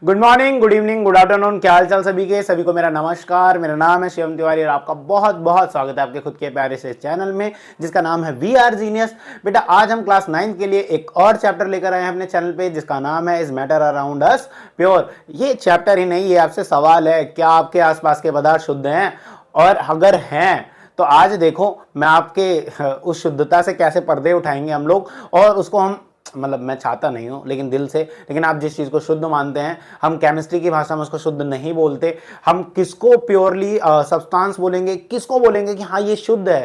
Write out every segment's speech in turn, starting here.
Good morning, good evening, good afternoon, क्या हाल चाल सभी के। सभी को मेरा नमस्कार। मेरा नाम है शिवम तिवारी और आपका बहुत बहुत स्वागत है आपके खुद के प्यारे से चैनल में जिसका नाम है वी आर जीनियस। बेटा आज हम क्लास 9 के लिए एक और चैप्टर लेकर आए हैं अपने चैनल पे जिसका नाम है is matter around us pure. ये चैप्टर ही नहीं, ये आपसे सवाल है, क्या आपके आसपास के पदार्थ शुद्ध हैं, और अगर हैं तो आज देखो मैं आपके उस शुद्धता से कैसे पर्दे उठाएंगे हम लोग, और उसको हम मतलब मैं चाहता नहीं हूं लेकिन दिल से, लेकिन आप जिस चीज को शुद्ध मानते हैं, हम केमिस्ट्री की भाषा में उसको शुद्ध नहीं बोलते। हम किसको प्योरली सब्सटेंस बोलेंगे, किसको बोलेंगे कि हाँ ये शुद्ध है,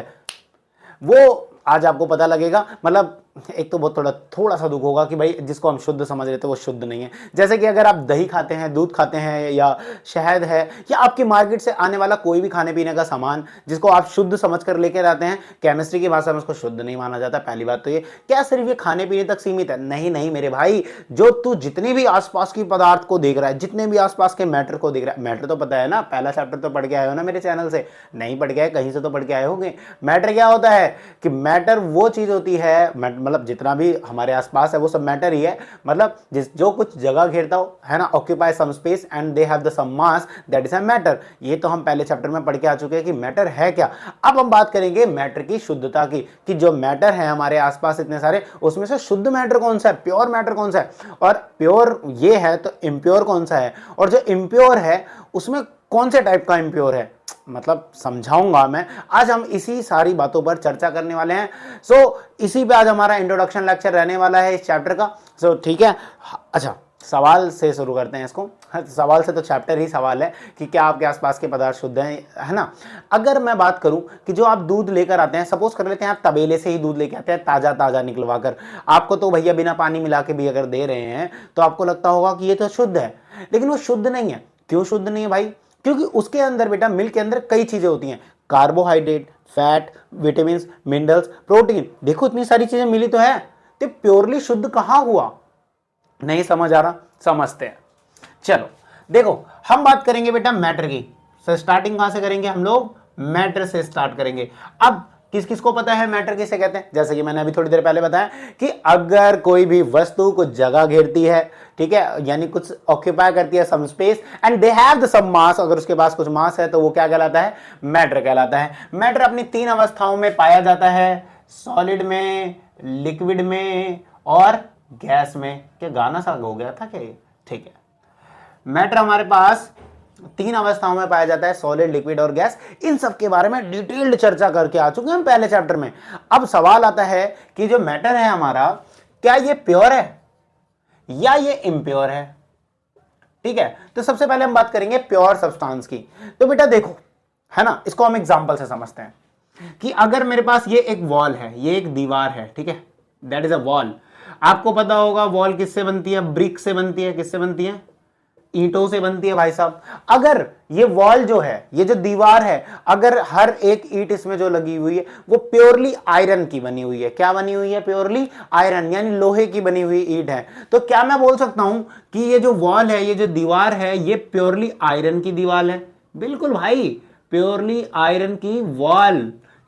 वो आज आपको पता लगेगा। मतलब एक तो बहुत थोड़ा सा दुख होगा कि भाई जिसको हम शुद्ध समझ रहे थे वो शुद्ध नहीं है। जैसे कि अगर आप दही खाते हैं, दूध खाते हैं, या शहद है, या आपकी मार्केट से आने वाला कोई भी खाने पीने का सामान जिसको आप शुद्ध समझ कर लेकर आते हैं, केमिस्ट्री की भाषा में उसको शुद्ध नहीं माना जाता। पहली बात तो ये, क्या सिर्फ ये खाने पीने तक सीमित है? नहीं नहीं मेरे भाई, जो तू जितनी भी आसपास की पदार्थ को देख रहा है, जितने भी आसपास के मैटर को देख रहा है, मैटर तो पता है ना, पहला चैप्टर तो पढ़ के आए हो ना मेरे चैनल से, नहीं पढ़ के आए कहीं से तो पढ़ के आए होंगे। मैटर क्या होता है कि मैटर वो चीज होती है, मतलब जितना भी हमारे आसपास है वो सब मैटर ही है। मतलब जो कुछ जगह घेरता हो, है ना, occupy some space and they have the some mass, that is a matter. ये तो हम पहले चैप्टर में पढ़ के आ चुके हैं कि मैटर है क्या। अब हम बात करेंगे मैटर की शुद्धता की, कि जो मैटर है हमारे आसपास इतने सारे, उसमें से शुद्ध मैटर कौन सा है, प्योर मैटर कौन सा है, और प्योर ये है तो इम्प्योर कौन सा है, और जो इम्प्योर है उसमें कौन से टाइप का इम्प्योर है, मतलब समझाऊंगा मैं। आज हम इसी सारी बातों पर चर्चा करने वाले हैं। इसी पे आज हमारा इंट्रोडक्शन लेक्चर रहने वाला है इस चैप्टर का। ठीक है, अच्छा सवाल से शुरू करते हैं इसको। सवाल से तो चैप्टर ही सवाल है कि क्या आपके आसपास के पदार्थ शुद्ध हैं, है ना। अगर मैं बात करूं कि जो आप दूध लेकर आते हैं, सपोज कर लेते हैं आप तबेले से ही दूध लेके आते हैं ताजा ताजा निकलवा कर, आपको तो भैया बिना पानी मिला के भी अगर दे रहे हैं तो आपको लगता होगा कि ये तो शुद्ध है, लेकिन वो शुद्ध नहीं है। क्यों शुद्ध नहीं है भाई? क्योंकि उसके अंदर बेटा, मिल्क के अंदर कई चीजें होती हैं, carbohydrate, fat, vitamin, minerals, protein. देखो इतनी सारी चीजें मिली तो है, तो प्योरली शुद्ध कहां हुआ? नहीं समझ आ रहा? समझते हैं। चलो देखो, हम बात करेंगे बेटा मैटर की। स्टार्टिंग कहां से करेंगे हम लोग? मैटर से स्टार्ट करेंगे। अब किस किस को पता है मैटर किसे कहते हैं? जैसे कि मैंने अभी थोड़ी देर पहले बताया कि अगर कोई भी वस्तु कुछ जगह घेरती है, ठीक है, यानी कुछ ऑक्यूपाई करती है some space and they have the some mass, अगर उसके पास कुछ मास है तो वो क्या कहलाता है? मैटर कहलाता है। मैटर अपनी तीन अवस्थाओं में पाया जाता है, सॉलिड में, लिक्विड में और गैस में। क्या गाना सा हो गया था क्या? ठीक है, मैटर हमारे पास तीन अवस्थाओं में पाया जाता है, सॉलिड, लिक्विड और गैस। इन सब के बारे में डिटेल्ड चर्चा करके आ चुके हैं हम पहले चैप्टर में। अब सवाल आता है कि जो मैटर है हमारा, क्या ये प्योर है या ये इम्प्योर है? ठीक है, तो सबसे पहले हम बात करेंगे प्योर सब्सटेंस की। तो बेटा देखो, है ना, इसको हम एग्जांपल से समझते हैं कि अगर मेरे पास ये एक वॉल है, ये एक दीवार है, ठीक है, दैट इज अ वॉल। आपको पता होगा वॉल किससे बनती है? ब्रिक से बनती है। किससे बनती है? ईंटों से बनती है भाई साहब। अगर ये वॉल जो है, ये जो दीवार है, अगर हर एक ईंट इसमें जो लगी हुई है वो प्योरली आयरन की बनी हुई है, क्या बनी हुई है? प्योरली आयरन, यानी लोहे की बनी हुई ईंट है, तो क्या मैं बोल सकता हूं कि ये जो वॉल है, ये जो दीवार है, ये प्योरली आयरन की दीवार है? बिल्कुल भाई, प्योरली आयरन की वॉल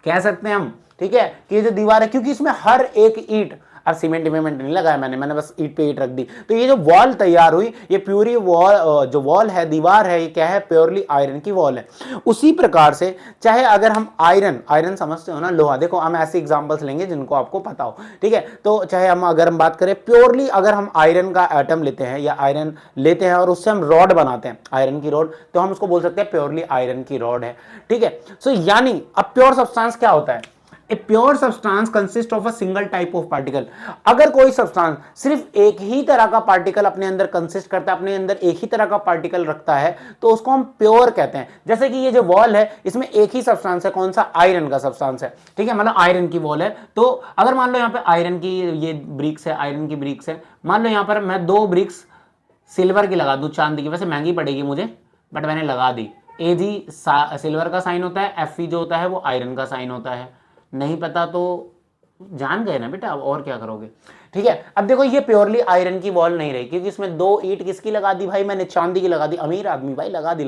कह सकते हैं हम, ठीक है, कि ये जो दीवार है, क्योंकि इसमें हर एक ईंट, अब सीमेंट नहीं लगाया मैंने बस ईंट पे ईंट रख दी, तो ये जो वॉल तैयार हुई, ये प्योरी वॉल, जो वॉल है, दीवार है, ये क्या है? प्योरली आयरन की वॉल है। उसी प्रकार से चाहे अगर हम आयरन समझते हो ना, लोहा, देखो हम ऐसे एग्जांपल्स लेंगे जिनको आपको पता हो, ठीक है, तो चाहे अगर हम बात करें प्योरली, अगर हम आयरन का एटम लेते हैं या आयरन लेते हैं और उससे हम रॉड बनाते हैं, आयरन की रॉड, तो हम उसको बोल सकते हैं प्योरली आयरन की रॉड है, ठीक है। सो यानी अब प्योर सब्सटेंस क्या होता है? A pure substance consists of a single type of particle। अगर कोई सब्सटेंस सिर्फ एक ही तरह का पार्टिकल अपने अंदर कंसिस्ट करता है, अपने अंदर एक ही तरह का पार्टिकल रखता है, तो उसको हम प्योर कहते हैं। जैसे कि ये जो वॉल है, इसमें एक ही सब्सटेंस है, कौन सा? आयरन का सब्सटेंस है, ठीक है, मतलब आयरन की वॉल है। तो अगर मान लो यहाँ पे आयरन की ये ब्रिक्स है, आयरन की ब्रिक्स है, मान लो यहाँ पर मैं दो ब्रिक्स सिल्वर की लगा दूं, चांदी की, वैसे महंगी पड़ेगी मुझे, बट मैंने लगा दी। Ag सिल्वर का साइन होता है, Fe जो होता है वो आयरन का साइन होता है। नहीं पता तो जान गए ना बेटा, अब और क्या करोगे, ठीक है। अब देखो ये प्योरली आयरन की वॉल नहीं रही, क्योंकि इसमें दो ईंट किसकी लगा दी भाई? मैंने चांदी की लगा दी, अमीर आदमी भाई, लगा दी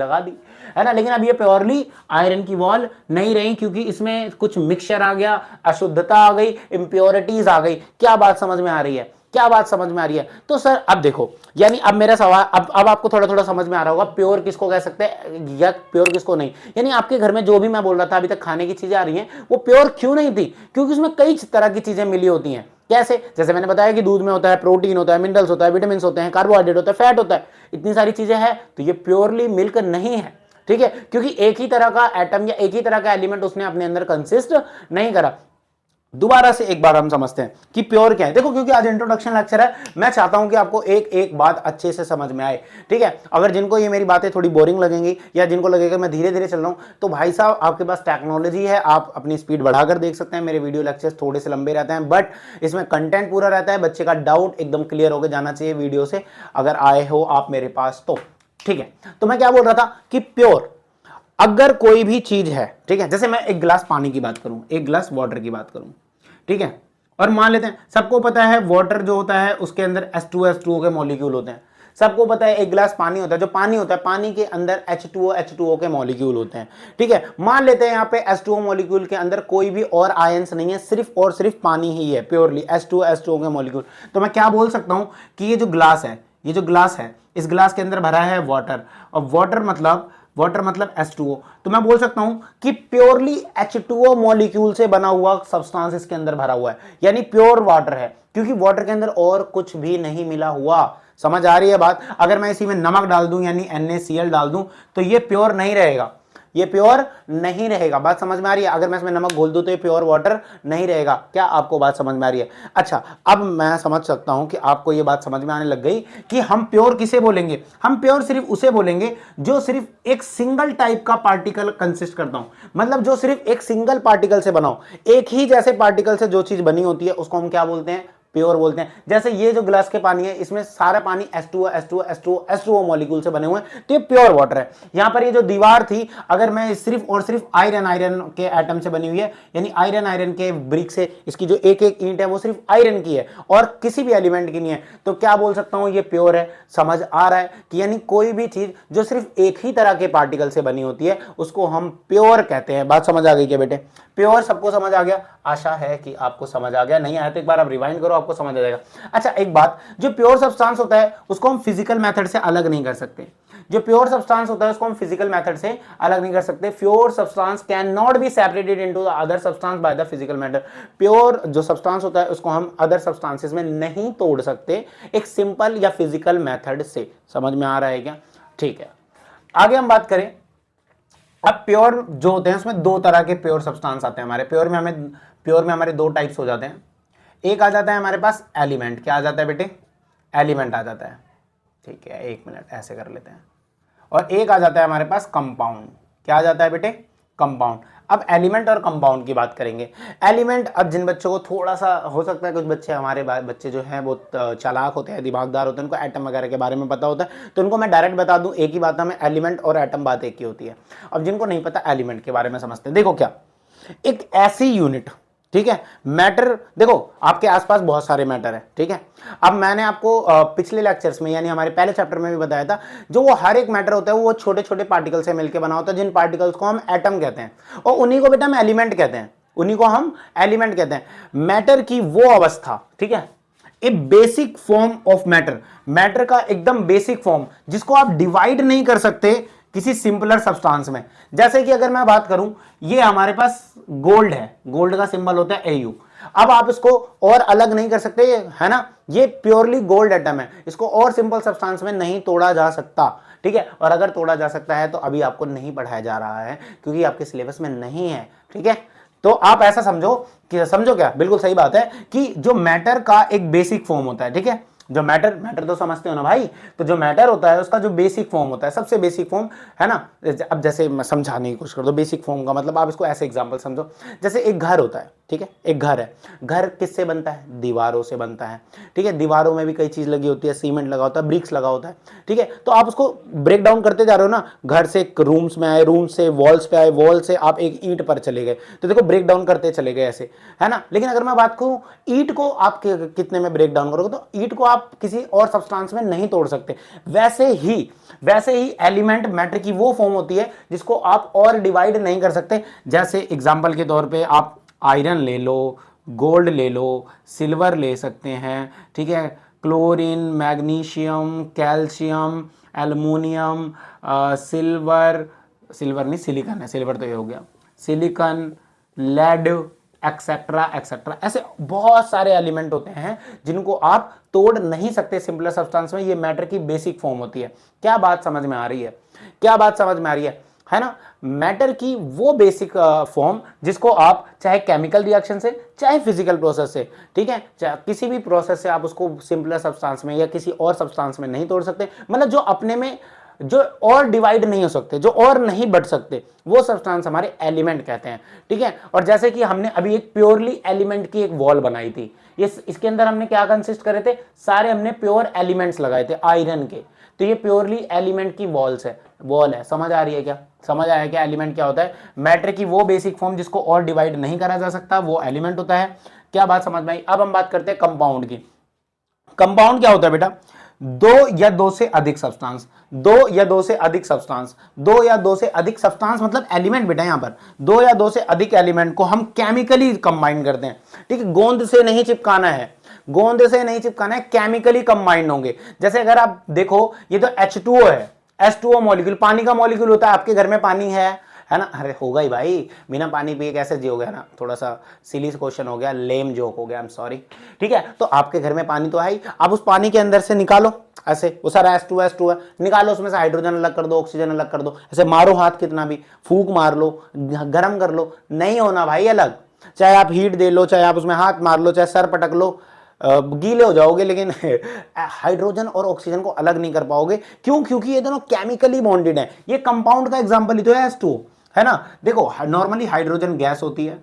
है ना। लेकिन अब ये प्योरली आयरन की वॉल नहीं रही, क्योंकि इसमें कुछ मिक्सचर आ गया, अशुद्धता आ गई, इम्प्योरिटीज आ गई। क्या बात समझ में आ रही है? क्या बात समझ में आ रही है? तो सर अब देखो, यानी अब मेरा सवाल, अब आपको थोड़ा थोड़ा समझ में आ रहा होगा प्योर किसको कह सकते हैं या प्योर किसको नहीं। यानी आपके घर में जो भी मैं बोल रहा था अभी तक खाने की चीजें आ रही हैं वो प्योर क्यों नहीं थी? क्योंकि उसमें कई तरह की चीजें मिली होती हैं। कैसे? जैसे मैंने बताया कि दूध में होता है प्रोटीन होता है, मिनरल्स होता है, विटामिन होते हैं, कार्बोहाइड्रेट होता है, फैट होता है, इतनी सारी चीजें हैं। तो ये प्योरली मिल्क नहीं है, ठीक है, क्योंकि एक ही तरह का एटम या एक ही तरह का एलिमेंट उसने अपने अंदर कंसिस्ट नहीं करा। दोबारा से एक बार हम समझते हैं कि प्योर क्या है। देखो, क्योंकि आज इंट्रोडक्शन लेक्चर है, मैं चाहता हूं कि आपको एक एक बात अच्छे से समझ में आए, ठीक है। अगर जिनको ये मेरी बातें थोड़ी बोरिंग लगेंगी या जिनको लगेगा मैं धीरे धीरे चल रहा हूं, तो भाई साहब आपके पास टेक्नोलॉजी है, आप अपनी स्पीड बढ़ाकर देख सकते हैं। मेरे वीडियो लेक्चर्स थोड़े से लंबे रहते हैं बट इसमें कंटेंट पूरा रहता है, बच्चे का डाउट एकदम क्लियर होकर जाना चाहिए वीडियो से, अगर आए हो आप मेरे पास तो, ठीक है। तो मैं क्या बोल रहा था कि प्योर अगर कोई भी चीज है, ठीक है, जैसे मैं एक गिलास पानी की बात करूं, एक गिलास वाटर की बात करूं, ठीक है, और मान लेते हैं सबको पता है वाटर जो होता है उसके अंदर H2O के मॉलिक्यूल होते हैं। सबको पता है एक गिलास पानी होता है, जो पानी होता है पानी के अंदर H2O के मॉलिक्यूल होते हैं, ठीक है। मान लेते हैं यहाँ पे H2O मॉलिक्यूल के अंदर कोई भी और आयंस नहीं है, सिर्फ और सिर्फ पानी ही है, प्योरली H2O के मॉलिक्यूल। तो मैं क्या बोल सकता हूं कि ये जो ग्लास है, ये जो ग्लास है, इस ग्लास के अंदर भरा है वाटर, और वाटर मतलब H2O। तो मैं बोल सकता हूं कि प्योरली H2O मॉलिक्यूल से बना हुआ सब्सटेंस इसके अंदर भरा हुआ है, यानी प्योर वाटर है, क्योंकि वाटर के अंदर और कुछ भी नहीं मिला हुआ। समझ आ रही है बात? अगर मैं इसी में नमक डाल दूं यानी NaCl डाल दूं तो ये प्योर नहीं रहेगा, ये प्योर नहीं रहेगा। बात समझ में आ रही है? अगर मैं इसमें नमक घोल दूं तो ये प्योर वाटर नहीं रहेगा। क्या आपको बात समझ में आ रही है? अच्छा, अब मैं समझ सकता हूं कि आपको ये बात समझ में आने लग गई कि हम प्योर किसे बोलेंगे। हम प्योर सिर्फ उसे बोलेंगे जो सिर्फ एक सिंगल टाइप का पार्टिकल कंसिस्ट करता हूं, मतलब जो सिर्फ एक सिंगल पार्टिकल से बना हो, एक ही जैसे पार्टिकल से जो चीज बनी होती है उसको हम क्या बोलते हैं? प्योर बोलते हैं। जैसे ये जो ग्लास के पानी है इसमें सारा पानी H2O मॉलिक्यूल से बने हुए हैं, तो ये प्योर वाटर है। यहां पर ये जो दीवार थी, अगर मैं सिर्फ और सिर्फ आयरन के एटम से बनी हुई है, यानी आयरन के ब्रिक से, इसकी जो एक एक ईंट है वो सिर्फ आयरन की है और किसी भी एलिमेंट की नहीं है, तो क्या बोल सकता हूं? ये प्योर है। समझ आ रहा है कि यानी कोई भी चीज जो सिर्फ एक ही तरह के पार्टिकल से बनी होती है उसको हम प्योर कहते हैं। बात समझ आ गई क्या बेटे? प्योर सबको समझ आ गया? आशा है कि आपको समझ आ गया, नहीं आया तो एक बार आप रिवाइंड करो, आपको समझ आ जाएगा। अच्छा, एक बात, जो प्योर सब्सटेंस होता है उसको हम फिजिकल मेथड से अलग नहीं कर सकते। जो प्योर सब्सटेंस होता है उसको हम फिजिकल मेथड से अलग नहीं कर सकते। Pure substance can not be separated into the other substance by the physical method. Pure जो सब्सटेंस होता है उसको हम अदर सब्सटेंसेस में नहीं तोड़ सकते एक सिंपल या फिजिकल मेथड से। समझ में आ रहा है क्या? ठीक है, आगे हम बात करें। अब प्योर जो होते हैं उसमें दो तरह के प्योर सब्सटेंस आते हैं हमारे प्योर में हमारे दो टाइप्स हो जाते हैं। एक आ जाता है हमारे पास एलिमेंट। क्या आ जाता है बेटे? एलिमेंट आ जाता है, ठीक है, एक मिनट ऐसे कर लेते हैं। और एक आ जाता है हमारे पास कंपाउंड। क्या आ जाता है बेटे? कंपाउंड। अब एलिमेंट और कंपाउंड की बात करेंगे। एलिमेंट, अब जिन बच्चों को थोड़ा सा हो सकता है, कुछ बच्चे हमारे बच्चे जो हैं वो चालाक होते हैं, दिमागदार होते हैं, उनको एटम वगैरह के बारे में पता होता है, तो उनको मैं डायरेक्ट बता दूं एक ही बात हमें, एलिमेंट और एटम बात एक ही होती है। अब जिनको नहीं पता एलिमेंट के बारे में समझते हैं। देखो क्या, एक ऐसी यूनिट, ठीक है, मैटर, देखो आपके आसपास बहुत सारे मैटर है, ठीक है। अब मैंने आपको पिछले लेक्चर्स में यानी हमारे पहले चैप्टर में भी बताया था, जो वो हर एक मैटर होता है वो छोटे छोटे पार्टिकल से मिलकर बना होता है, जिन पार्टिकल्स को हम एटम कहते हैं, और उन्हीं को बेटा हम एलिमेंट कहते हैं, उन्हीं को हम एलिमेंट कहते हैं। मैटर की वो अवस्था, ठीक है, a basic form of matter, matter का एकदम बेसिक फॉर्म जिसको आप डिवाइड नहीं कर सकते किसी सिंपलर सब्सटेंस में। जैसे कि अगर मैं बात करूं, ये हमारे पास गोल्ड है, गोल्ड का सिंबल होता है AU। अब आप इसको और अलग नहीं कर सकते, है ना, ये प्योरली गोल्ड एटम है, इसको और सिंपल सब्सटेंस में नहीं तोड़ा जा सकता, ठीक है। और अगर तोड़ा जा सकता है तो अभी आपको नहीं पढ़ाया जा रहा है क्योंकि आपके सिलेबस में नहीं है, ठीक है। तो आप ऐसा समझो कि, समझो क्या, बिल्कुल सही बात है कि जो मैटर का एक बेसिक फॉर्म होता है, ठीक है, जो मैटर तो समझते हो ना भाई, तो जो मैटर होता है उसका जो बेसिक फॉर्म होता है, सबसे बेसिक फॉर्म, है ना। अब जैसे मैं समझाने की कोशिश कर दो बेसिक फॉर्म का मतलब, आप इसको ऐसे एग्जांपल समझो, जैसे एक घर होता है, ठीक है, एक घर है, घर किससे बनता है? दीवारों से बनता है, ठीक है। दीवारों में भी कई चीज लगी होती है, सीमेंट लगा होता है, ब्रिक्स लगा होता है, ठीक है। तो आप उसको ब्रेक डाउन करते जा रहे हो ना, घर से रूम्स में आए, रूम से वॉल्स पे आए, वॉल से आप एक ईंट पर चले गए, तो देखो ब्रेक डाउन करते चले गए ऐसे, है ना। लेकिन अगर मैं बात करूं ईंट को आप कितने में ब्रेक डाउन करोगे, तो ईंट को आप किसी और सब्सटेंस में नहीं तोड़ सकते। वैसे ही एलिमेंट मैटर की वो फॉर्म होती है जिसको आप और डिवाइड नहीं कर सकते। जैसे एग्जांपल के तौर पे आप आयरन ले लो, गोल्ड ले लो, सिल्वर ले सकते हैं, ठीक है, chlorine, magnesium, calcium, aluminium, silver, silver नहीं सिलिकॉन है, सिल्वर तो ये हो गया, सिलिकॉन, लेड, एक्सेट्रा एक्सेट्रा। ऐसे बहुत सारे एलिमेंट होते हैं जिनको आप तोड़ नहीं सकते सिंपलर सब्सटेंस में। ये मैटर की बेसिक फॉर्म होती है। क्या बात समझ में आ रही है? क्या बात समझ में आ रही है ना? मैटर की वो बेसिक फॉर्म जिसको आप चाहे केमिकल रिएक्शन से चाहे फिजिकल प्रोसेस से, ठीक है, चाहे किसी भी प्रोसेस से आप उसको सिंपलर सब्सटेंस में या किसी और सब्सटेंस में नहीं तोड़ सकते, मतलब जो अपने में जो और डिवाइड नहीं हो सकते, जो और नहीं बढ़ सकते, वो सब्सटेंस हमारे एलिमेंट कहते हैं, ठीक है। और जैसे कि हमने अभी एक प्योरली एलिमेंट की एक वॉल बनाई थी, इसके अंदर हमने क्या कंसिस्ट करे थे, सारे हमने प्योर एलिमेंट्स लगाए थे आयरन के, तो ये प्योरली एलिमेंट की वॉल्स है, वॉल है। समझ आ रही है क्या? समझ आया क्या एलिमेंट क्या होता है? मैटर की वो बेसिक फॉर्म जिसको और डिवाइड नहीं करा जा सकता, वो एलिमेंट होता है। क्या बात समझ में आई? अब हम बात करते हैं कंपाउंड की। कंपाउंड क्या होता है बेटा? दो या दो से अधिक सब्सटेंस, दो या दो से अधिक सब्सटेंस, दो या दो से अधिक सब्सटेंस मतलब एलिमेंट बेटा, यहां पर दो या दो से अधिक एलिमेंट को हम केमिकली कंबाइन करते हैं, ठीक है। गोंद से नहीं चिपकाना है, गोंद से नहीं चिपकाना है, केमिकली कंबाइन होंगे। जैसे अगर आप देखो, ये तो H2O है, H2O मॉलिक्यूल, पानी का मॉलिक्यूल होता है। आपके घर में पानी है ना? अरे होगा ही भाई, बिना पानी पिए कैसे जियोगे, है ना? थोड़ा सा सिली क्वेश्चन हो गया, लेम जोक हो गया, आई एम सॉरी, ठीक है। तो आपके घर में पानी तो है ही, आप उस पानी के अंदर से निकालो ऐसे, वो सारा H2O है, निकालो, उसमें से हाइड्रोजन अलग कर दो, ऑक्सीजन अलग कर दो, ऐसे मारो हाथ कितना भी, फूंक मार लो, गर्म कर लो, नहीं होना भाई अलग। चाहे आप हीट दे लो, चाहे आप उसमें हाथ मार लो, चाहे सर पटक लो, गीले हो जाओगे, लेकिन हाइड्रोजन और ऑक्सीजन को अलग नहीं कर पाओगे। क्यों? क्योंकि ये दोनों केमिकली बॉन्डेड हैं। ये कंपाउंड का एग्जांपल ही तो है H2O, है ना? देखो, नॉर्मली हाइड्रोजन गैस होती है,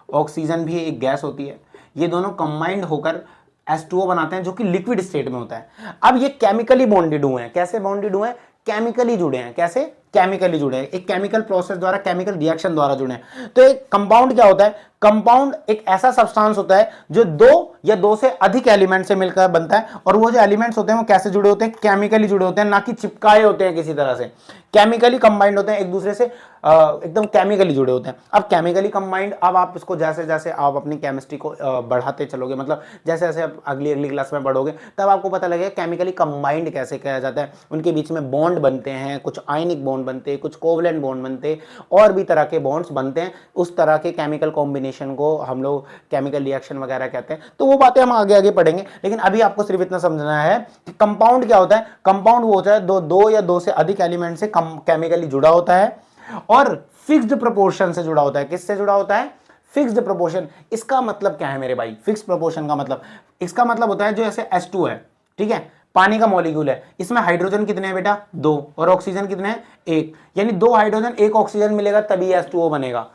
ऑक्सीजन भी एक गैस होती है, ये दोनों कंबाइंड होकर H2O बनाते हैं, जो कि लिक्विड स्टेट में होता है। अब ये केमिकली बॉन्डेड हुए हैं। कैसे बॉन्डेड हुए हैं? केमिकली जुड़े हैं। कैसे? केमिकली जुड़े हैं, एक केमिकल प्रोसेस द्वारा, केमिकल रिएक्शन द्वारा जुड़े हैं। तो एक कंपाउंड क्या होता है? कंपाउंड एक ऐसा सब्सटेंस होता है जो दो या दो से अधिक एलिमेंट से मिलकर बनता है, और वो जो एलिमेंट्स होते हैं वो कैसे जुड़े होते हैं? केमिकली जुड़े होते हैं, ना कि चिपकाए होते हैं किसी तरह से। केमिकली कंबाइंड होते हैं एक दूसरे से, एकदम केमिकली जुड़े होते हैं। अब केमिकली कंबाइंड, अब आप इसको जैसे जैसे आप अपनी केमिस्ट्री को बढ़ाते चलोगे, मतलब जैसे जैसे आप अगली अगली क्लास में बढ़ोगे, तब आपको पता लगेगा केमिकली कंबाइंड कैसे किया जाता है। उनके बीच में बॉन्ड बनते हैं, कुछ आयनिक बॉन्ड बनते हैं, कुछ कोवलेंट बॉन्ड बनते हैं, और भी तरह के बॉन्ड्स बनते हैं। उस तरह के केमिकल कॉम्बिनेशन को हम लोग केमिकल रिएक्शन वगैरह कहते हैं। तो वो बातें हम आगे आगे पढ़ेंगे, लेकिन अभी आपको सिर्फ इतना समझना है कि कंपाउंड क्या होता है। कंपाउंड वो होता है दो या दो से अधिक एलिमेंट से केमिकली जुड़ा होता है, और फिक्स्ड प्रोपोर्शन से जुड़ा होता है। किससे जुड़ा होता है? Fixed proportion. इसका मतलब क्या है मेरे भाई? फिक्स्ड प्रोपोर्शन का मतलब, इसका मतलब होता है जो ऐसे H2 है, ठीक है, पानी का मॉलिक्यूल है, इसमें हाइड्रोजन कितने हैं बेटा? 2, और ऑक्सीजन कितने हैं? 1, यानी 2 हाइड्रोजन 1 ऑक्सीजन मिलेगा तभी H2O बनेगा।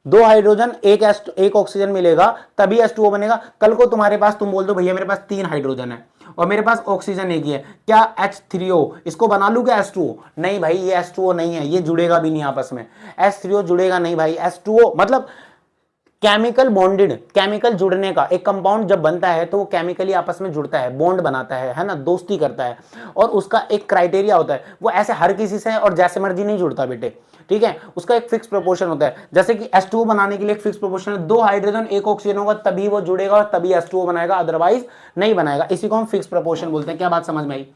2 हाइड्रोजन 1 ऑक्सीजन मिलेगा तभी H2O बनेगा। कल को तुम्हारे पास, तुम बोल दो भैया मेरे पास 3 हाइड्रोजन है और मेरे पास ऑक्सीजन एक ही है, क्या H3O, इसको बना लूं क्या H2O? नहीं भाई, ये H2O नहीं है, ये जुड़ेगा भी नहीं आपस में, H3O जुड़ेगा नहीं भाई। H2O मतलब केमिकल बॉन्डेड, केमिकल जुड़ने का एक कंपाउंड जब बनता है तो वो केमिकली आपस में जुड़ता है, बॉन्ड बनाता है ना, दोस्ती करता है, और उसका एक क्राइटेरिया होता है। वो ऐसे हर किसी से और जैसे मर्जी नहीं जुड़ता बेटे, ठीक है। उसका एक फिक्स प्रोपोर्शन होता है। जैसे कि H2O बनाने के लिए एक फिक्स प्रोपोर्शन है, 2 हाइड्रोजन 1 ऑक्सीजन होगा तभी वो जुड़ेगा और तभी H2O बनाएगा, अदरवाइज नहीं बनाएगा। इसी को हम फिक्स प्रोपोर्शन बोलते हैं। क्या बात समझ में आई?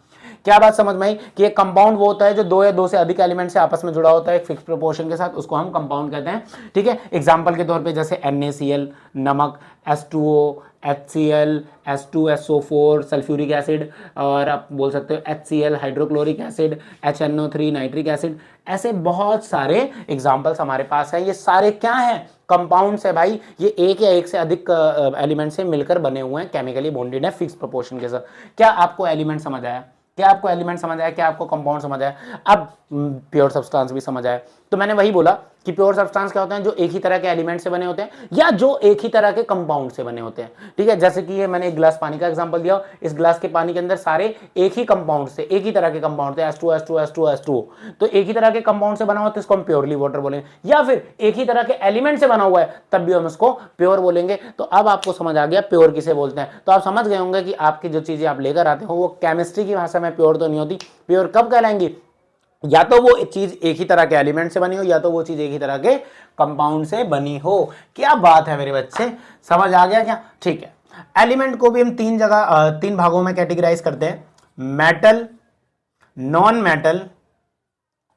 क्या बात समझ में आई कि एक कंपाउंड वो होता है जो 2 या 2 से अधिक एलिमेंट से आपस में जुड़ा होता है एक फिक्स प्रोपोर्शन के साथ, उसको हम कंपाउंड कहते हैं, ठीक है। एग्जांपल के तौर पे जैसे NaCl नमक, H2O, HCl, H2SO4 sulphuric acid, और आप बोल सकते हो HCl hydrochloric acid, HNO3 nitric acid. ऐसे बहुत सारे एग्जांपल्स हमारे पास है। ये सारे क्या हैं? कंपाउंड्स है भाई। ये एक या एक से अधिक एलिमेंट से मिलकर बने हुए हैं, केमिकली बॉन्डेड है फिक्स प्रोपोर्शन के साथ। क्या आपको एलिमेंट समझ आया? क्या आपको एलिमेंट समझ आया? क्या आपको कंपाउंड समझ आया? अब प्योर सब्सटेंस भी समझ आया। तो मैंने वही बोला कि प्योर सब्सटेंस क्या होते हैं? जो एक ही तरह के एलिमेंट से बने होते हैं या जो एक ही तरह के कंपाउंड से बने होते हैं, ठीक है। जैसे कि ये मैंने एक गिलास पानी का एग्जांपल दिया, इस गिलास के पानी के अंदर सारे एक ही कंपाउंड से, एक ही तरह के कंपाउंड थे, H2O H2O H2O H2O, तो एक ही तरह के कंपाउंड से बना हुआ, तो इसको हम प्योरली वाटर बोलेंगे। या फिर एक ही तरह के एलिमेंट से बना हुआ है, तब भी हम इसको प्योर बोलेंगे। तो अब आपको समझ आ गया प्योर किसे बोलते हैं। तो आप समझ गए होंगे कि आपकी जो चीजें आप लेकर आते हो वो केमिस्ट्री की भाषा में प्योर तो नहीं होती। प्योर कब कहलाएंगी? या तो वो चीज एक ही तरह के एलिमेंट से बनी हो, या तो वो चीज एक ही तरह के कंपाउंड से बनी हो। क्या बात है मेरे बच्चे, समझ आ गया क्या? ठीक है, एलिमेंट को भी हम तीन भागों में कैटेगराइज करते हैं, मेटल, नॉन मेटल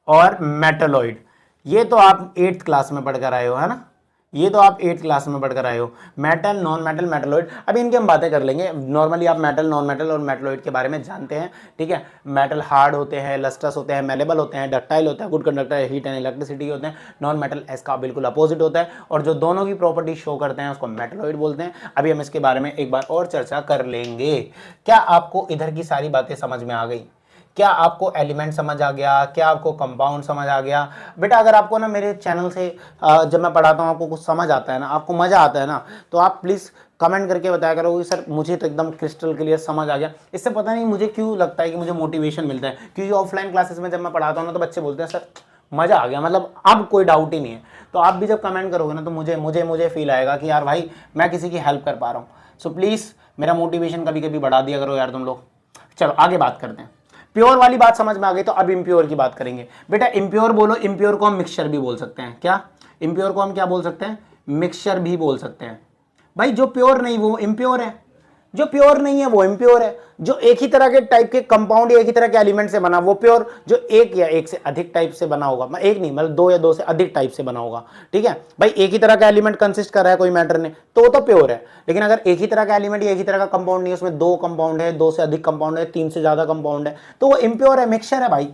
और मेटलॉइड। ये तो आप 8th क्लास में पढ़कर आए हो, है ना, ये तो आप 8th क्लास में पढ़कर आए हो, मेटल, नॉन मेटल, मेटलॉइड। अभी इनकी हम बातें कर लेंगे। नॉर्मली आप मेटल, नॉन मेटल और मेटलॉइड के बारे में जानते हैं, ठीक है। मेटल हार्ड होते हैं, लस्ट्रस होते हैं, मेलेबल होते हैं, डक्टाइल होते हैं, good conductor, heat and electricity होते हैं। नॉन मेटल इसका बिल्कुल अपोजिट होता है, और जो दोनों की प्रॉपर्टी शो करते हैं उसको मेटलॉइड बोलते हैं। अभी हम इसके बारे में एक बार और चर्चा कर लेंगे। क्या आपको इधर की सारी बातें समझ में आ गई? क्या आपको एलिमेंट समझ आ गया? क्या आपको कंपाउंड समझ आ गया? बेटा अगर आपको ना मेरे चैनल से जब मैं पढ़ाता हूँ आपको कुछ समझ आता है ना, आपको मज़ा आता है ना, तो आप प्लीज़ कमेंट करके बताया करो कि सर मुझे तो एकदम क्रिस्टल क्लियर समझ आ गया। इससे पता नहीं मुझे क्यों लगता है कि मुझे मोटिवेशन मिलता है, क्योंकि ऑफलाइन क्लासेस में जब मैं पढ़ाता हूँ ना तो बच्चे बोलते हैं सर मज़ा आ गया, मतलब अब कोई डाउट ही नहीं है। तो आप भी जब कमेंट करोगे ना तो मुझे मुझे मुझे फील आएगा कि यार भाई मैं किसी की हेल्प कर पा रहा हूँ। सो प्लीज़ मेरा मोटिवेशन कभी कभी बढ़ा दिया करो यार तुम लोग। चलो आगे बात करते हैं। प्योर वाली बात समझ में आ गई, तो अब इम्प्योर की बात करेंगे। बेटा इम्प्योर बोलो, इम्प्योर को हम मिक्सचर भी बोल सकते हैं। क्या इम्प्योर को हम क्या बोल सकते हैं? मिक्सचर भी बोल सकते हैं। भाई जो प्योर नहीं वो इम्प्योर है, जो प्योर नहीं है वो इम्प्योर है। जो एक ही तरह के टाइप के कंपाउंड या एक ही तरह के एलिमेंट से बना वो प्योर, जो एक या एक से अधिक टाइप से बना होगा, एक नहीं मतलब दो या दो से अधिक टाइप से बना होगा, ठीक है भाई, एक ही तरह का एलिमेंट कंसिस्ट कर रहा है कोई मैटर ने तो वो तो प्योर है। लेकिन अगर एक ही तरह का एलिमेंट या एक ही तरह का कंपाउंड नहीं है, उसमें दो कंपाउंड है, दो से अधिक कंपाउंड है, तीन से ज्यादा कंपाउंड है, तो वो इम्प्योर है, मिक्सचर है भाई।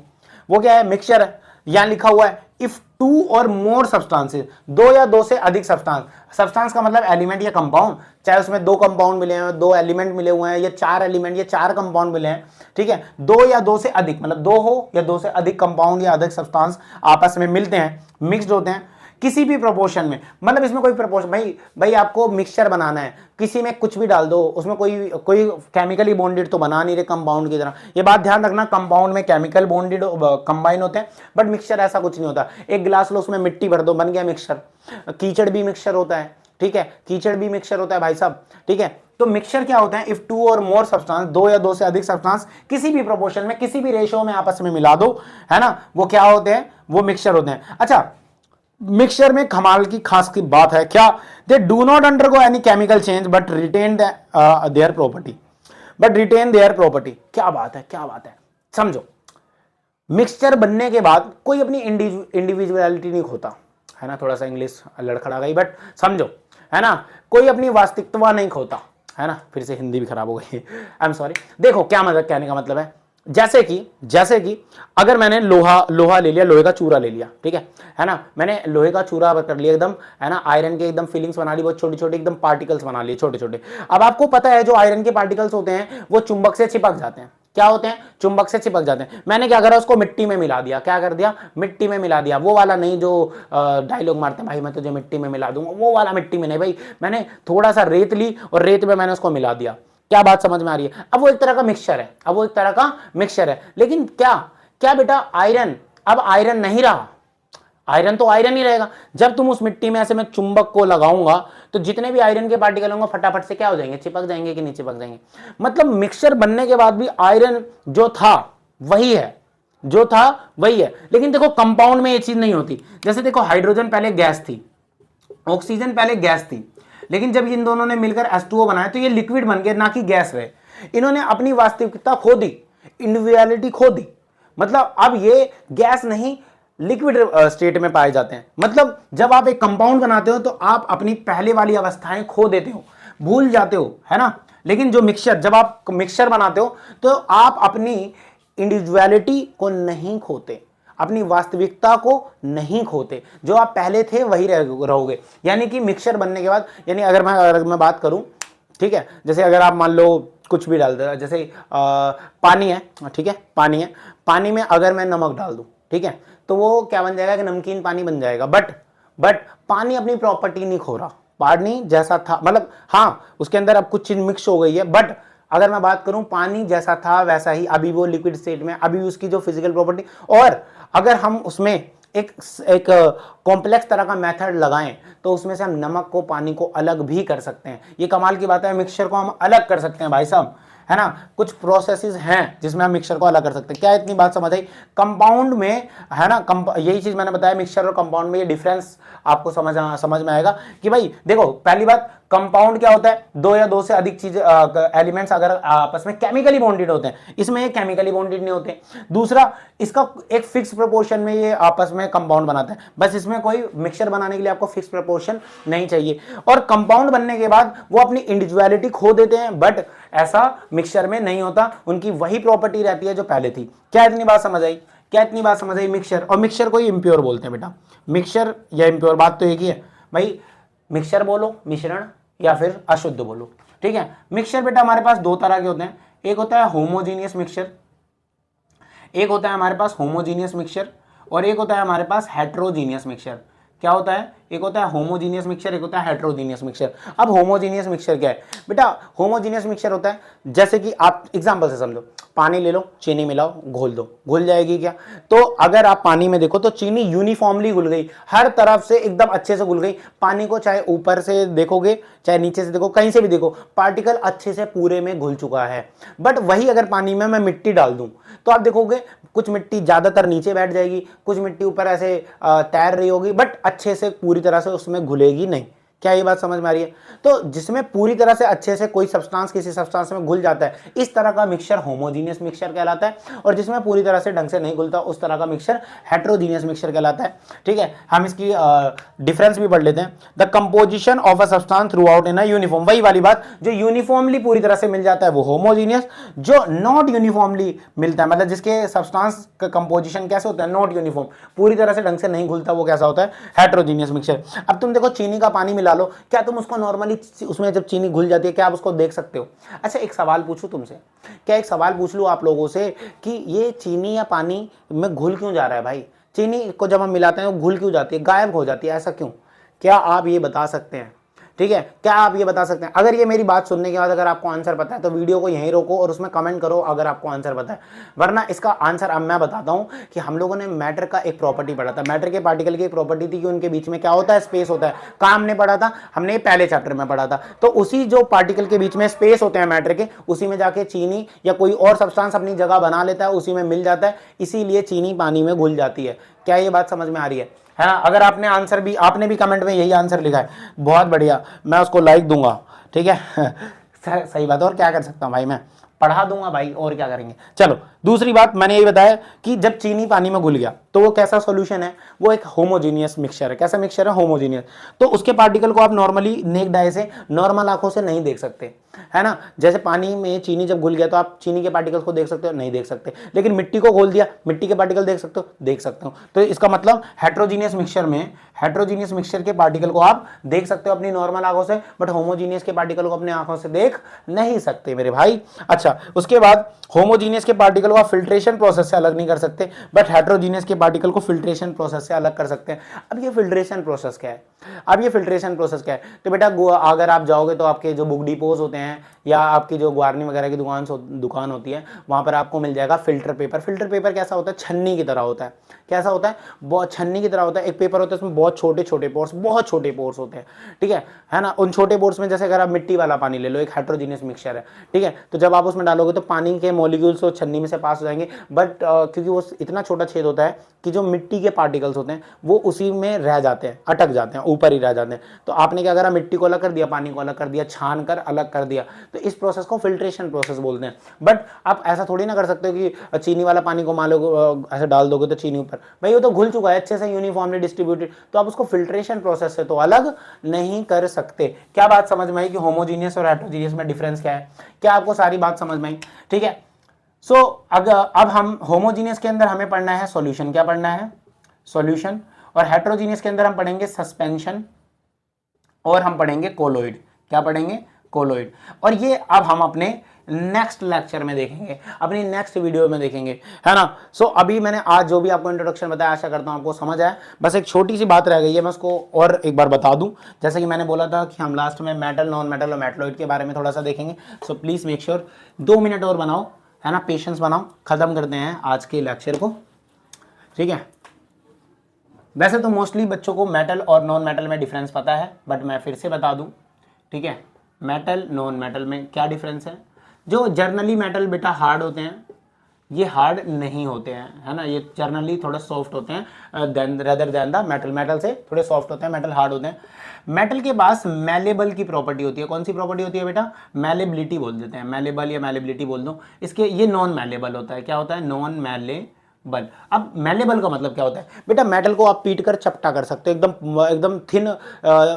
वो क्या है? मिक्सचर है। यहां लिखा हुआ है इफ टू और मोर सब्सटेंसेस, दो या दो से अधिक सब्सटेंस। सब्सटेंस का मतलब एलिमेंट या कंपाउंड, चाहे उसमें दो कंपाउंड मिले हैं, दो एलिमेंट मिले हुए हैं, या चार एलिमेंट या चार कंपाउंड मिले हैं, ठीक है। दो या दो से अधिक मतलब दो हो या दो से अधिक कंपाउंड या अधिक सब्सटेंस आपस में मिलते हैं, मिक्स्ड होते हैं किसी भी प्रोपोर्शन में, मतलब इसमें कोई प्रोपोर्शन, भाई आपको मिक्सचर बनाना है, किसी में कुछ भी डाल दो, उसमें कोई कोई केमिकली बॉन्डेड तो बना नहीं रहे कंपाउंड की तरह। ये बात ध्यान रखना, कंपाउंड में केमिकल बॉन्डेड कंबाइन होते हैं, बट मिक्सचर ऐसा कुछ नहीं होता। एक गिलास लो, उसमें मिट्टी भर दो, बन गया मिक्सचर। कीचड़ भी मिक्सचर होता है, ठीक है, कीचड़ भी मिक्सचर होता है भाई साहब, ठीक है। तो मिक्सचर क्या होता है? इफ टू और मोर सब्सटेंस, दो या दो से अधिक सब्सटेंस किसी भी प्रोपोर्शन में, किसी भी रेशियो में आपस में मिला दो, है ना, वो क्या होते हैं? वो मिक्सचर होते हैं। अच्छा, मिक्सचर में कमाल की खास की बात है क्या? They do not undergo any chemical change but retain their property, but retain their property. क्या बात है, क्या बात है, समझो। मिक्सचर बनने के बाद कोई अपनी इंडिविजुअलिटी नहीं खोता, है ना, थोड़ा सा इंग्लिश लड़खड़ा गई बट समझो, है ना, कोई अपनी वास्तविकता नहीं खोता, है ना, फिर से हिंदी भी खराब हो गई, आई एम सॉरी। देखो क्या मतलब, कहने का मतलब है, जैसे कि अगर मैंने लोहा ले लिया, लोहे का चूरा ले लिया, ठीक है ना, मैंने लोहे का चूरा कर लिया एकदम, है ना, आयरन के एकदम फीलिंग्स बना ली, बहुत छोटे छोटे एकदम पार्टिकल्स बना लिए, छोटे छोटे। अब आपको पता है जो आयरन के पार्टिकल्स होते हैं वो चुंबक से चिपक जाते हैं। क्या होते हैं? चुंबक से चिपक जाते हैं। मैंने क्या करा, उसको मिट्टी में मिला दिया। क्या कर दिया? मिट्टी में मिला दिया। वो वाला नहीं जो डायलॉग मारते हैं, भाई मैं तुझे मिट्टी में मिला दूंगा, वो वाला मिट्टी में नहीं भाई, मैंने थोड़ा सा रेत ली और रेत में मैंने उसको मिला दिया। क्या बात समझ में आ रही है? अब वो एक तरह का मिक्सचर है, अब वो एक तरह का मिक्सचर है। लेकिन क्या क्या बेटा, आयरन अब आयरन नहीं रहा, आयरन तो आयरन ही रहेगा। जब तुम उस मिट्टी में ऐसे मैं चुंबक को लगाऊंगा तो जितने भी आयरन के पार्टिकल होंगे फटाफट से क्या हो जाएंगे? चिपक जाएंगे कि नहीं चिपक जाएंगे? मतलब मिक्सचर बनने के बाद भी आयरन जो था वही है, जो था वही है। लेकिन देखो कंपाउंड में ये चीज नहीं होती। जैसे देखो हाइड्रोजन पहले गैस थी, ऑक्सीजन पहले गैस थी, लेकिन जब इन दोनों ने मिलकर H2O बनाया तो ये लिक्विड बन गए, ना कि गैस रहे। इन्होंने अपनी वास्तविकता खो दी, इंडिविजुअलिटी खो दी। मतलब अब ये गैस नहीं लिक्विड स्टेट में पाए जाते हैं। मतलब जब आप एक कंपाउंड बनाते हो तो आप अपनी पहले वाली अवस्थाएं खो देते हो, भूल जाते हो, है ना। लेकिन जो मिक्सचर, जब आप मिक्सचर बनाते हो तो आप अपनी इंडिविजुअलिटी को नहीं खोते, अपनी वास्तविकता को नहीं खोते, जो आप पहले थे वही रहोगे। यानी कि मिक्सचर बनने के बाद, यानी अगर मैं बात करूं, ठीक है, जैसे अगर आप मान लो कुछ भी डाल दो, जैसे पानी है, ठीक है, पानी है, पानी में अगर मैं नमक डाल दूं, ठीक है, तो वो क्या बन जाएगा कि नमकीन पानी बन जाएगा। बट पानी अपनी प्रॉपर्टी नहीं खो रहा, पानी जैसा था, मतलब हाँ उसके अंदर अब कुछ चीज मिक्स हो गई है, बट अगर मैं बात करूं पानी जैसा था वैसा ही अभी वो लिक्विड स्टेट में, अभी उसकी जो फिजिकल प्रॉपर्टी। और अगर हम उसमें एक कॉम्प्लेक्स तरह का मेथड लगाएं तो उसमें से हम नमक को, पानी को अलग भी कर सकते हैं। ये कमाल की बात है, मिक्सचर को हम अलग कर सकते हैं भाई साहब, है ना। कुछ प्रोसेसेस हैं जिसमें हम मिक्सचर को अलग कर सकते हैं। क्या इतनी बात समझ आई? कंपाउंड में, है ना, यही चीज मैंने बताया, मिक्सचर और कंपाउंड में ये डिफरेंस आपको समझ में आएगा कि भाई देखो, पहली बात, कंपाउंड क्या होता है? दो या दो से अधिक चीज एलिमेंट्स अगर आपस में केमिकली बॉन्डेड होते हैं, इसमें ये केमिकली बॉन्डेड नहीं होते। दूसरा, इसका एक फिक्स प्रोपोर्शन में ये आपस में कंपाउंड बनाता है, बस इसमें कोई मिक्सचर बनाने के लिए आपको फिक्स प्रोपोर्शन नहीं चाहिए। और कंपाउंड बनने के बाद वो अपनी इंडिविजुअलिटी खो देते हैं, बट ऐसा मिक्सचर में नहीं होता, उनकी वही प्रॉपर्टी रहती है जो पहले थी। क्या इतनी बात समझ आई? क्या इतनी बात समझ आई? मिक्सचर, और मिक्सचर को ही इम्प्योर बोलते हैं बेटा। मिक्सचर या इम्प्योर, बात तो एक ही है भाई। मिक्सचर बोलो मिश्रण, या फिर अशुद्ध बोलो, ठीक है। मिक्सचर बेटा हमारे पास दो तरह के होते हैं, एक होता है होमोजीनियस मिक्सचर, एक होता है हमारे पास होमोजीनियस मिक्सचर, और एक होता है हमारे पास हेट्रोजीनियस मिक्सचर। क्या होता है? एक होता है होमोजीनियस मिक्सचर, एक होता है हेट्रोजीनियस मिक्सचर। अब होमोजीनियस मिक्सचर क्या है बेटा? होमोजीनियस मिक्सचर होता है, जैसे कि आप एग्जांपल से समझो, पानी ले लो, चीनी मिलाओ, घोल दो, घुल जाएगी क्या? तो अगर आप पानी में देखो तो चीनी यूनिफॉर्मली घुल गई, हर तरफ से एकदम अच्छे से घुल गई। पानी को चाहे ऊपर से देखोगे, चाहे नीचे से देखो, कहीं से भी देखो, पार्टिकल अच्छे से पूरे में घुल चुका है। बट वही अगर पानी में मैं मिट्टी डाल दूं तो आप देखोगे कुछ मिट्टी ज्यादातर नीचे बैठ जाएगी, कुछ मिट्टी ऊपर ऐसे तैर रही होगी, बट अच्छे से पूरी तरह से उसमें घुलेगी नहीं। क्या ये बात समझ में आ रही है? तो जिसमें पूरी तरह से अच्छे से कोई सब्सटेंस किसी सब्सटेंस में घुल जाता है, इस तरह का मिक्सचर होमोजीनियस मिक्सचर कहलाता है, और जिसमें पूरी तरह से ढंग से नहीं घुलता उस तरह का मिक्सचर हेट्रोजीनियस मिक्सचर कहलाता है। ठीक है, हम इसकी डिफरेंस भी पढ़ लेते हैं। The composition of a substance through out in a uniform, वही वाली बात, जो यूनिफॉर्मली पूरी तरह से मिल जाता है वो होमोजीनियस, जो नॉट यूनिफॉर्मली मिलता है, मतलब जिसके सब्सटेंस का कंपोजिशन कैसे होता है, नॉट यूनिफॉर्म, पूरी तरह से ढंग से नहीं घुलता, वो कैसा होता है, हेट्रोजीनियस मिक्सचर। अब तुम देखो चीनी का पानी मिला लो, क्या तुम उसको नॉर्मली उसमें जब चीनी घुल जाती है क्या आप उसको देख सकते हो? अच्छा एक सवाल पूछूं तुमसे, क्या एक सवाल पूछ लूं आप लोगों से कि ये चीनी या पानी में घुल क्यों जा रहा है भाई? चीनी को जब हम मिलाते हैं वो घुल क्यों जाती है, गायब हो जाती है, ऐसा क्यों? क्या आप ये बता सकते हैं? ठीक है, क्या आप ये बता सकते हैं? अगर ये मेरी बात सुनने के बाद अगर आपको आंसर पता है तो वीडियो को यहीं रोको और उसमें कमेंट करो अगर आपको आंसर पता है, वरना इसका आंसर अब मैं बताता हूं कि हम लोगों ने मैटर का एक प्रॉपर्टी पढ़ा था, मैटर के पार्टिकल की एक प्रॉपर्टी थी कि उनके बीच में क्या होता है, स्पेस होता है। कहाँ हमने पढ़ा था? हमने पहले चैप्टर में पढ़ा था। तो उसी जो पार्टिकल के बीच में स्पेस होते हैं मैटर के, उसी में जाके चीनी या कोई और सब्सटेंस अपनी जगह बना लेता है, उसी में मिल जाता है, इसीलिए चीनी पानी में घुल जाती है। क्या ये बात समझ में आ रही है? है ना? अगर आपने आंसर भी, आपने भी कमेंट में यही आंसर लिखा है, बहुत बढ़िया, मैं उसको लाइक दूंगा। ठीक है सही बात है, और क्या कर सकता हूं भाई, मैं पढ़ा दूंगा भाई, और क्या करेंगे। चलो दूसरी बात मैंने ये बताया कि जब चीनी पानी में घुल गया तो वो कैसा सॉल्यूशन है, वो एक होमोजीनियस मिक्सचर है। कैसा मिक्सचर है? होमोजीनियस। तो उसके पार्टिकल को आप नॉर्मली नेक्ड आई से, नॉर्मल आंखों से नहीं देख सकते, है ना। जैसे पानी में चीनी जब घुल गया तो आप चीनी के पार्टिकल्स को देख सकते हो? नहीं देख सकते। लेकिन मिट्टी को घोल दिया, मिट्टी के पार्टिकल देख सकते हो? देख सकते हो। तो इसका मतलब हेट्रोजीनियस मिक्सचर में, हेट्रोजीनियस मिक्सचर के पार्टिकल को आप देख सकते हो अपनी नॉर्मल आंखों से, बट होमोजीनियस के पार्टिकल को अपने आंखों से देख नहीं सकते मेरे भाई। अच्छा, उसके बाद होमोजीनियस के पार्टिकल को आप फिल्ट्रेशन प्रोसेस से अलग नहीं कर सकते, बट हेट्रोजीनियस के पार्टिकल को फिल्ट्रेशन प्रोसेस से अलग कर सकते हैं। अब ये फिल्ट्रेशन प्रोसेस क्या है? अब ये फिल्ट्रेशन प्रोसेस क्या है? तो बेटा अगर आप जाओगे तो आपके जो बुक डिपोज होते हैं या आपकी जो गार्डनिंग वगैरह की दुकान होती है, वहां पर आपको मिल जाएगा फिल्टर पेपर। फिल्टर पेपर कैसा होता है? छन्नी की तरह होता है। कैसा होता है? बहुत छन्नी की तरह होता है। एक पेपर होता है उसमें बहुत छोटे छोटे पोर्स, बहुत छोटे पोर्स होते हैं, ठीक है ना। उन छोटे पोर्स में जैसे अगर आप मिट्टी वाला पानी ले लो, एक हेट्रोजीनियस मिक्सचर है, ठीक है, तो जब आप उसमें डालोगे तो पानी के मॉलिक्यूल्स वो छन्नी में से पास हो जाएंगे, बट क्योंकि वो इतना छोटा छेद होता है कि जो मिट्टी के पार्टिकल्स होते हैं वो उसी में रह जाते हैं, अटक जाते हैं, ऊपर ही रह जाते हैं। तो आपने क्या करा, मिट्टी को अलग कर दिया, पानी को अलग कर दिया, छान कर अलग कर दिया, तो इस प्रोसेस को फिल्ट्रेशन प्रोसेस बोलते हैं। बट आप ऐसा थोड़ी ना कर सकते हो कि चीनी वाला पानी को मान लो ऐसे डाल दोगे तो चीनी ऊपर, भाई वो तो घुल चुका है अच्छे से, यूनिफॉर्मली डिस्ट्रीब्यूटेड, तो आप उसको फिल्ट्रेशन प्रोसेस से तो अलग नहीं कर सकते। क्या बात समझ में आई कि होमोजीनियस और हेट्रोजीनियस में डिफरेंस क्या है? क्या आपको सारी बात समझ में आई? ठीक है, सो अब हम होमोजीनियस के अंदर हमें पढ़ना है सॉल्यूशन। क्या पढ़ना है? सॉल्यूशन। और हेट्रोजीनियस के अंदर हम पढ़ेंगे सस्पेंशन और हम पढ़ेंगे कोलोइड। क्या पढ़ेंगे? कोलोइड। और ये अब हम अपने नेक्स्ट लेक्चर में देखेंगे, अपनी नेक्स्ट वीडियो में देखेंगे, है ना। सो अभी मैंने आज जो भी आपको इंट्रोडक्शन बताया, आशा करता हूं आपको समझ आया। बस एक छोटी सी बात रह गई है, मैं उसको और एक बार बता दूं। जैसे कि मैंने बोला था कि हम लास्ट में मेटल, नॉन मेटल और मेटलॉइड के बारे में थोड़ा सा देखेंगे। So please make sure 2 minute और बनाओ, है ना, पेशेंस बनाओ, खत्म करते हैं आज के लेक्चर को, ठीक है। वैसे तो मोस्टली बच्चों को मेटल और नॉन मेटल में डिफरेंस पता है, बट मैं फिर से बता दूं, ठीक है। मेटल नॉन मेटल में क्या डिफरेंस है? जो जर्नली मेटल बेटा हार्ड होते हैं, ये हार्ड नहीं होते हैं, है ना, ये जर्नली थोड़ा सॉफ्ट होते हैं rather than the metal. Metal से थोड़े सॉफ्ट होते हैं, मेटल हार्ड होते हैं। मेटल के पास मेलेबल की प्रॉपर्टी होती है। कौन सी प्रॉपर्टी होती है बेटा? मेलेबिलिटी बोल देते हैं, मेलेबल या मेलेबिलिटी बोल दो इसके। ये नॉन मेलेबल होता है। क्या होता है? Non malleable. अब मेलेबल का मतलब क्या होता है बेटा? मेटल को आप पीट कर चपटा कर सकते हो, एकदम एकदम थिन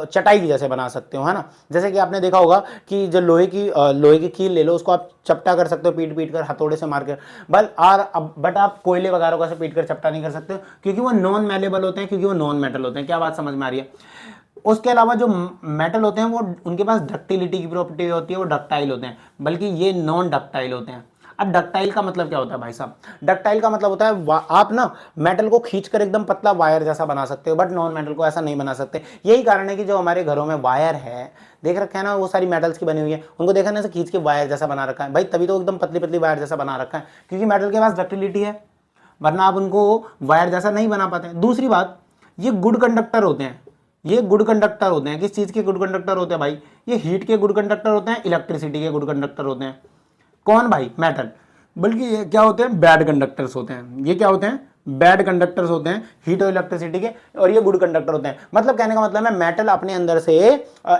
चटाई की जैसे बना सकते हो, है ना। जैसे कि आपने देखा होगा कि जो लोहे की कील ले लो, उसको आप चपटा कर सकते हो पीट पीट कर, हथौड़े से मारकर। बट आप कोयले वगैरह को ऐसे पीट कर चपटा नहीं कर सकते, क्योंकि वो नॉन मेलेबल होते हैं, क्योंकि वो नॉन मेटल होते हैं। क्या बात समझ में आ रही है? उसके अलावा जो मेटल होते हैं वो उनके पास डक्टिलिटी की प्रॉपर्टी होती है, वो डक्टाइल होते हैं, बल्कि ये नॉन डक्टाइल होते हैं। अब डक्टाइल का मतलब क्या होता है भाई साहब? डक्टाइल का मतलब होता है आप ना मेटल को खींचकर एकदम पतला वायर जैसा बना सकते हो, बट नॉन मेटल को ऐसा नहीं बना सकते। यही कारण है कि जो हमारे घरों में वायर है, देख रखा है ना, वो सारी मेटल्स की बनी हुई है, उनको देखा ना, ऐसे खींच के वायर जैसा बना रखा है भाई, तभी तो एकदम पतली पतली वायर जैसा बना रखा है, क्योंकि मेटल के पास डक्टिलिटी है, वरना आप उनको वायर जैसा नहीं बना पाते। दूसरी बात, ये गुड कंडक्टर होते हैं। ये गुड कंडक्टर होते हैं। किस चीज के गुड कंडक्टर होते हैं भाई? ये हीट के गुड कंडक्टर होते हैं, इलेक्ट्रिसिटी के गुड कंडक्टर होते हैं। कौन भाई? मेटल। बल्कि ये क्या होते हैं? बैड कंडक्टर्स होते हैं। ये क्या होते हैं? बैड कंडक्टर्स होते हैं, हीट और इलेक्ट्रिसिटी के, और ये गुड कंडक्टर होते हैं। मतलब कहने का मतलब है मेटल अपने अंदर से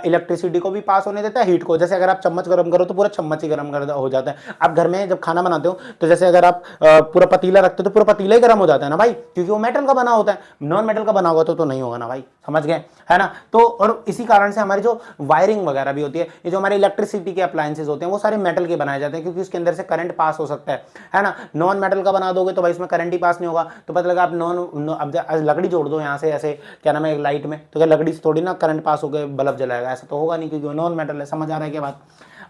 इलेक्ट्रिसिटी को भी पास होने देता है, हीट को। जैसे अगर आप चम्मच गर्म करो तो पूरा चम्मच ही गर्म हो जाता है। आप घर में जब खाना बनाते हो तो जैसे अगर आप पूरा पतीला रखते हो तो पूरा पतीला ही गर्म हो जाता है ना भाई, क्योंकि वो मेटल का बना होता है। नॉन मेटल का बना होगा तो नहीं होगा ना भाई, समझ गए, है ना। तो और इसी कारण से हमारी जो वायरिंग वगैरह भी होती है, ये जो हमारे इलेक्ट्रिसिटी के अप्लायंसेस होते हैं, वो सारे मेटल के बनाए जाते हैं, क्योंकि उसके अंदर से करंट पास हो सकता है ना। नॉन मेटल का बना दोगे तो भाई इसमें करंट ही पास नहीं होगा। तो पता लगा आप अब लकड़ी जोड़ दो यहाँ से ऐसे, क्या नाम है, एक लाइट में, तो क्या लकड़ी से थोड़ी ना करंट पास होकर बल्ब जलाएगा? ऐसा तो होगा नहीं, क्योंकि वो नॉन मेटल है। समझ आ रहा है क्या बात?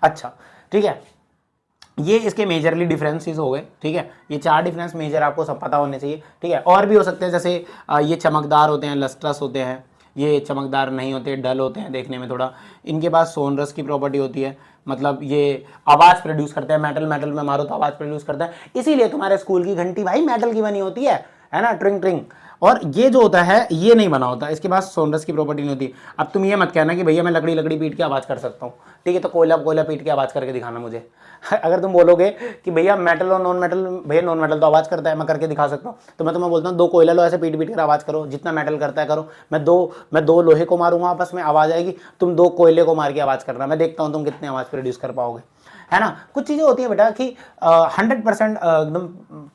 अच्छा, ठीक है। ये इसके मेजरली डिफरेंसेस हो गए, ठीक है। ये 4 डिफरेंस मेजर आपको सब पता होने चाहिए, ठीक है। और भी हो सकते हैं, जैसे ये चमकदार होते हैं, लस्ट्रस होते हैं। ये चमकदार नहीं होते, डल होते हैं देखने में थोड़ा। इनके पास सोनरस की प्रॉपर्टी होती है, मतलब ये आवाज़ प्रोड्यूस करते हैं। मेटल में मारो तो आवाज़ प्रोड्यूस करता है, इसीलिए तुम्हारे स्कूल की घंटी भाई मेटल की बनी होती है ना, ट्रिंग ट्रिंग। और ये जो होता है ये नहीं बना होता, इसके पास सोनरस की प्रॉपर्टी नहीं होती। अब तुम ये मत कहना कि भैया मैं लकड़ी पीट के आवाज़ कर सकता हूँ, ठीक है, तो कोयला पीट के आवाज़ करके दिखाना मुझे। अगर तुम बोलोगे कि भैया मेटल और नॉन मेटल, भैया नॉन मेटल तो आवाज़ करता है, मैं करके दिखा सकता हूँ, तो मैं तुम्हें बोलता हूँ 2 कोयला लो, ऐसे पीट कर आवाज़ करो, जितना मेटल करता है करो। मैं दो लोहे को मारूंगा, आपस में आवाज़ आएगी, तुम 2 कोयले को मार के आवाज़ करना, मैं देखता हूँ तुम कितनी आवाज़ प्रोड्यूस कर पाओगे, है ना। कुछ चीज़ें होती है बेटा कि 100% एकदम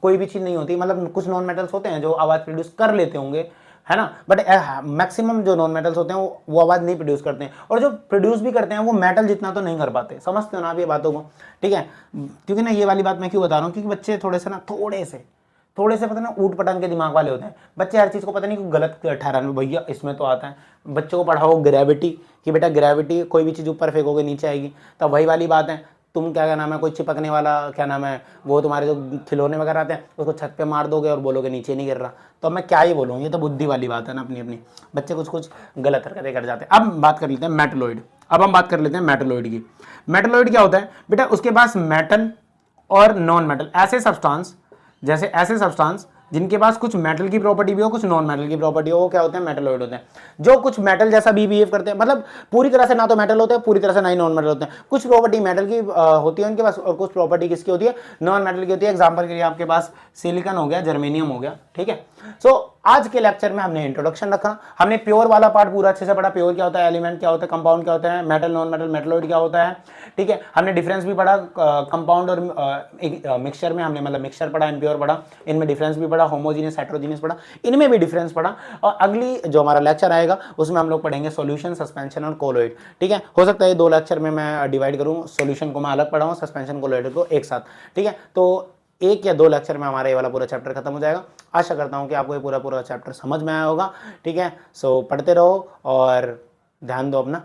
कोई भी चीज़ नहीं होती, मतलब कुछ नॉन मेटल्स होते हैं जो आवाज़ प्रोड्यूस कर लेते होंगे, है ना, बट मैक्सिमम जो नॉन मेटल्स होते हैं वो आवाज़ नहीं प्रोड्यूस करते हैं, और जो प्रोड्यूस भी करते हैं वो मेटल जितना तो नहीं कर पाते। समझते हो ना आप ये बातों को, ठीक है। क्योंकि ना ये वाली बात मैं क्यों बता रहा हूँ, क्योंकि बच्चे थोड़े से पता ना ऊट पटांग के दिमाग वाले होते हैं। बच्चे हर चीज़ को पता नहीं क्यों गलत ठहराने, भैया इसमें तो आता है। बच्चों को पढ़ाओ ग्रेविटी, कि बेटा ग्रेविटी, कोई भी चीज़ ऊपर फेंकोगे नीचे आएगी, तो वही वाली बात है। तुम क्या नाम है, कोई चिपकने वाला क्या नाम है, वो तुम्हारे जो खिलौने वगैरह आते हैं उसको छत पे मार दोगे और बोलोगे नीचे नहीं गिर रहा, तो मैं क्या ही बोलूँ, ये तो बुद्धि वाली बात है ना अपनी अपनी। बच्चे कुछ गलत हरकतें कर जाते हैं। अब बात कर लेते हैं मेटलॉइड। अब हम बात कर लेते हैं मेटलॉइड की। मेटलॉइड क्या होता है बेटा? उसके पास मेटल और नॉन मेटल ऐसे सब्सटेंस जिनके पास कुछ मेटल की प्रॉपर्टी भी हो, कुछ नॉन मेटल की प्रॉपर्टी हो, वो क्या होते हैं? मेटलॉइड होते हैं। जो कुछ मेटल जैसा भी बिहेव करते हैं, मतलब पूरी तरह से ना तो मेटल होते हैं, पूरी तरह से ना ही नॉन मेटल होते हैं। कुछ प्रॉपर्टी मेटल की होती है उनके पास, और कुछ प्रॉपर्टी किसकी होती है? नॉन मेटल की होती है। एग्जाम्पल के लिए आपके पास सिलिकॉन हो गया, जर्मेनियम हो गया, ठीक है। सो आज के लेक्चर में हमने इंट्रोडक्शन रखा, हमने प्योर वाला पार्ट पूरा अच्छे से पढ़ा। प्योर क्या होता है, एलिमेंट क्या होता है, कंपाउंड क्या होता है, मेटल नॉन मेटल, मेटलॉइड क्या होता है, ठीक है। हमने डिफरेंस भी पढ़ा कंपाउंड और मिक्सचर में, हमने मतलब मिक्सचर पढ़ा, इम्प्योर पढ़ा, इनमें डिफरेंस भी पढ़ा, होमोजीनियस हेटेरोजीनियस पढ़ा, इनमें भी डिफरेंस पढ़ा। और अगली जो हमारा लेक्चर आएगा उसमें हम लोग पढ़ेंगे सॉल्यूशन, सस्पेंशन और कोलॉइड, ठीक है। हो सकता है ये 2 लेक्चर में मैं डिवाइड करूँ, सॉल्यूशन को मैं अलग पढ़ाऊँ, सस्पेंशन कोलॉइड को एक साथ, ठीक है। तो 1 या 2 लेक्चर में हमारा ये वाला पूरा चैप्टर खत्म हो जाएगा। आशा करता हूँ कि आपको ये पूरा चैप्टर समझ में आया होगा, ठीक है। सो पढ़ते रहो और ध्यान दो अपना।